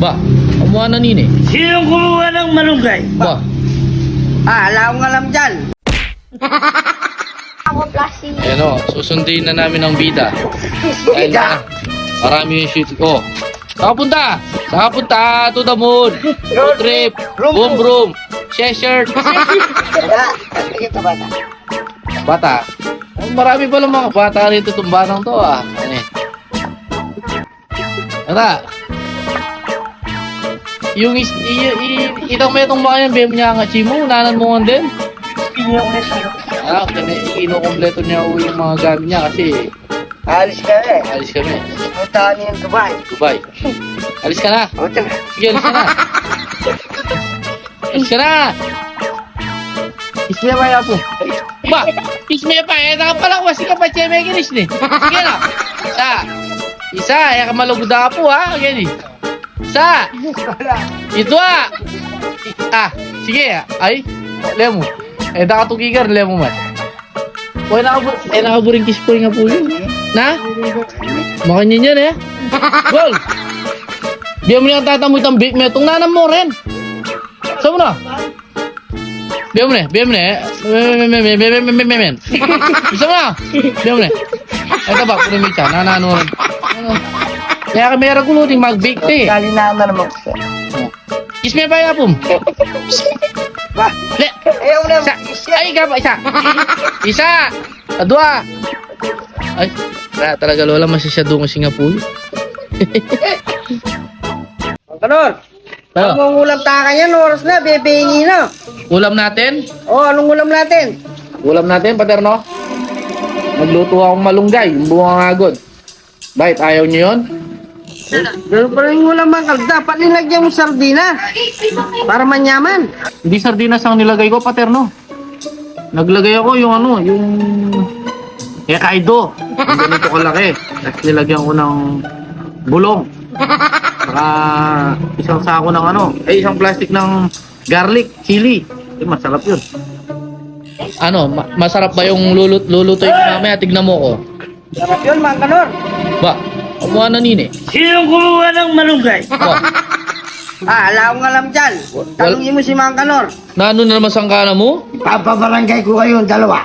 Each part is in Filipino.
Ba, kumuha na nini. Sinong kumuha ng malunggay? Ba, Wala akong alam dyan. Ako plastic. ayan o, susundin na namin ang bida. Dahil na, marami yung shoot. Oh, saan ka punta? Saan ka punta? To the moon. Road trip. Boom boom. Share. Ito bata. Bata. Marami pa lang mga bata rito itong batang to ah. Ano eh. Tara. Yung itang metong mga yan, bem niya nga chimo, unanan mo nga din. Kinukompleto niya yung mga gamit niya kasi Alis ka eh. alis kami. Puntahan niyo yung Dubai. Dubai. Alis ka na. O, ito. Sige, alis ka na. Alis ka na. Ismaya ba yan po? Ba, isme pa eh. Nakapalawas ka pa, cheme ginis ni. Sige na. Isa, ya ka maluguda po ha. Gani. Isa. Ito sige. Ay, lemo. Nakatugigar, lemo man. Uy, nakaburing kispoy nga po yun. Na? Makanyin yan eh. Gol! Di mo niyang tatamoy itang big metong nanam mo rin. Saan mo na? Biya mo na. Saan mo na? Biya mo na. Ito ba, punimik ka. Nanano rin. Kaya kami raguluting mag-bake te. Kali na naman ako. Isme pa yapom. Ba? Le. Ayaw na. Ay, ka pa. Isa. Dua. Ay, talaga lola masyadong Singapore. Kanor. Ano? Anong ulam taka yan? Oras na, bebengi na. Ulam natin? Anong ulam natin? Ulam natin, paterno. Nagluto akong malunggay, yung bunga agod. Bakit, ayaw niyo yun? Ganun pa rin yung ulam ang dapat nilagyan mo sardina. Para manyaman. Hindi sardinas ang nilagay ko, paterno. Naglagay ako yung yung Kaido. Yung ganito kalaki. Tapos nilagyan ko ng bulong. Saka isang sako ng isang plastic ng garlic, chili. Masarap yun. Masarap ba yung lulutuin ko mamaya? Tignan mo ko. Sarap yun, mga kanor. Ba, kumuha na nini. Sinong kumuha ng malunggay? Ba, Wala akong alam dyan. Tanungin mo si mga kanor. na naman sangkana mo? Papabarangay ko kayo, dalawa.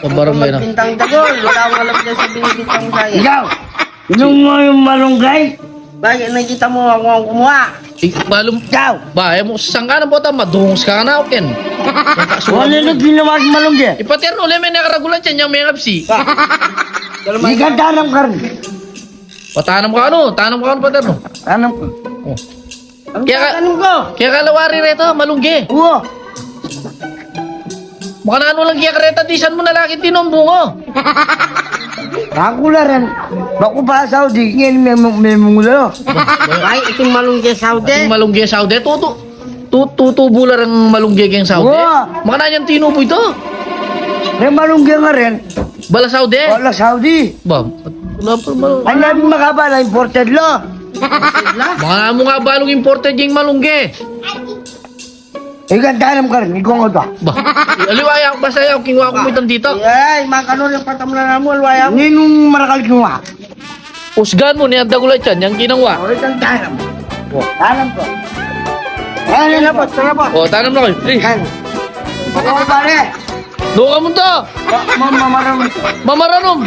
Pabarangay na. Bintang dagol. Wala akong alam dyan sa binibintang sa'yo. Ikaw! Sinong mo yung malunggay? Bakit nakita mo ako ang kumuha? Balong. Ikaw! Ba, mo sangkana po ta madungos ka na oken. Ano na ginawa ng malunggay? Ipaterno le may nakaragulan siya yung may kapsi. Hindi ka tanam ka rin. Patanam ka tanam ka paterno. Tanam ko. Oh. Kaya tanam ko? Kaya kalawari reto, malungge. Oo. Baka na lang kaya kareta disan mo na laki tinombungo. Ako na rin. Baku pa Saudi, ngayon may mungula. Ay, itong malunggay Saudi. Yung malungge Saudi, tutubo lang ang malungge kayong Saudi. Wow. Baka na yan tinubo ito. May malunggay nga rin. Bala Saudi. Wala Saudi. Ba, wala pa Ang nabi makabala, imported law. baka na mo nga balong imported yung malungge. Ikaw tanam ka rin, ikaw nga ba? Ba, aliwaya ko ba sa'yo, kingwa ko mo itong dito. Ay, mga kanor yung patamla na mo, alwaya mo. Ngayon marakal kinuha. Usgan mo niya dagulat yan, yung ginangwa. O, itang tanam. Tanam ko. Ay, nilapot, nilapot. O, tanam na kayo, please. Kan. Baka ko pare. Doon ka mo to. Mamaram. Mamaranom.